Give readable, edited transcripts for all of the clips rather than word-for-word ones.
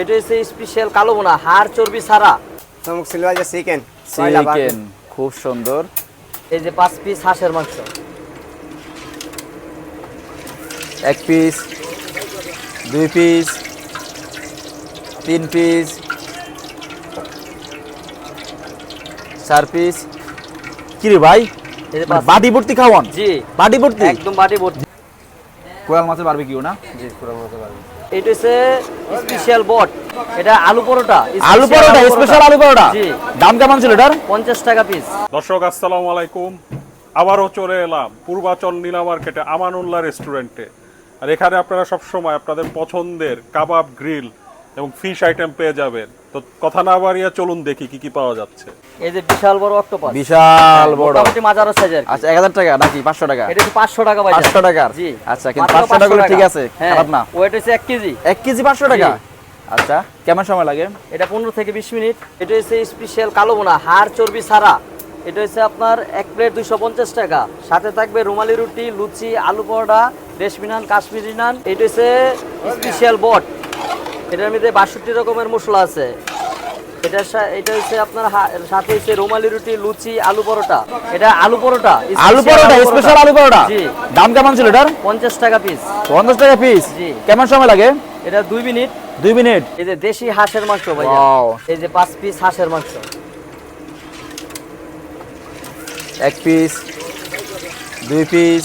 এটা হচ্ছে স্পেশাল কালো বোনা, হাড় চর্বি ছাড়া। চমক সিলভার যে চিকেন চিকেন খুব সুন্দর। এই যে 5 পিস হাঁসের মাংস, 1 পিস, 2 পিস, 3 পিস, 4 পিস। কি রে ভাই, এই যে বাটি ভর্তি খাওয়ান? জি, বাটি ভর্তি, একদম বাটি ভর্তি। কোয়াল মাছের বারবিকিউ না? জি পুরো মতো পারবেন। এটা হচ্ছে স্পেশাল বট, এটা আলু পরোটা। আলু পরোটা, স্পেশাল আলু পরোটা। জি, দাম কেমন ছিল এটার? 50 টাকা পিস। দর্শক আসসালামু আলাইকুম, আবারও চলে এলাম পূর্বাচল নীলা মার্কেটে আমানুল্লাহ রেস্টুরেন্টে। আর এখানে আপনারা সবসময় আপনাদের পছন্দের কাবাব, গ্রিল এবং ফিশ আইটেম পেয়ে যাবেন। তো কথা না বাড়িয়ে চলুন দেখি কি কি পাওয়া যাচ্ছে। এই যে বিশাল বড় অক্টোপাস, বিশাল বড়। মোটামুটি মাঝারো সাইজের। আচ্ছা 1000 টাকা নাকি 500 টাকা? এটা হচ্ছে 500 টাকা ভাই। 500 টাকার? জি, আচ্ছা, কিন্তু মাত্র 500 টাকা ঠিক আছে, হ্যাঁ, খারাপ না। ওয়েট হচ্ছে 1 কেজি। 1 কেজি 500 টাকা? আচ্ছা, কেমন সময় লাগে? এটা 15 থেকে 20 মিনিট। এটা হচ্ছে স্পেশাল কালো বোনা, হাড় চর্বি ছাড়া। এটা হচ্ছে আপনার 1 প্লেট 250 টাকা। সাথে থাকবে রুমালি রুটি, লুচি, আলু পরোটা, রেশমি নান, কাশ্মীরি নান। এটা হচ্ছে স্পেশাল বট, এটার মধ্যে 62 রকমের মশলা আছে। এটা হচ্ছে আপনার সাথে হচ্ছে রুমালি রুটি, লুচি, আলু পরোটা। এটা আলু পরোটা, আলু পরোটা, স্পেশাল আলু পরোটা। জি, দাম কেমন ছিল এটার? 50 টাকা পিস। 50 টাকা পিস? জি। কেমন সময় লাগে? এটা 2 মিনিট। 2 মিনিট। এই যে দেশি হাঁসের মাংস ভাই, ওয়াও। এই যে 5 পিস হাঁসের মাংস, 1 পিস, 2 পিস,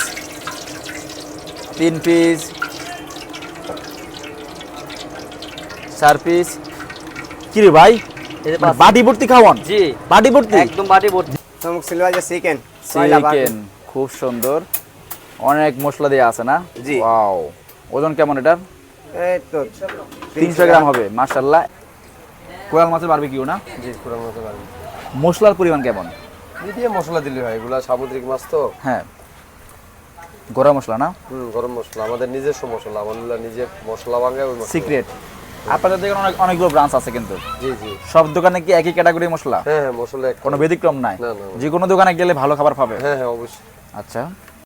3 পিস, 4 পিস। কি রে ভাই, এই যে বাটি ভর্তি খাওয়ান? জি, বাটি ভর্তি, একদম বাটি ভর্তি। চমক সিলভার যে চিকেন চিকেন খুব সুন্দর, অনেক মশলা দেয়া আছে না? জি। ওয়াও। ওজন কেমন এটার? এই তো 300 গ্রাম হবে, মাশাআল্লাহ। কোয়াল মাছের বারবিকিউ না? জি পুরো মতো পারবেন। মশলার পরিমাণ কেমন? দিয়ে মশলা দিলে হয়, এগুলা সামুদ্রিক মাছ তো। হ্যাঁ, গরম মশলা না? গরম মশলা আমাদের নিজস্ব মশলা, আমাদের নিজে মশলা বানায় ওই মশলা। সিক্রেট। আপনাদের দোকানে অনেকগুলো ব্রাঞ্চ আছে কিন্তু জি জি। সব দোকানে কি একই ক্যাটাগরি মশলা? হ্যাঁ হ্যাঁ, মশলা এক কোনো ব্যতিক্রম নাই? না, না। যে কোনো দোকানে গেলে ভালো খাবার পাবে? হ্যাঁ হ্যাঁ অবশ্যই। আচ্ছা,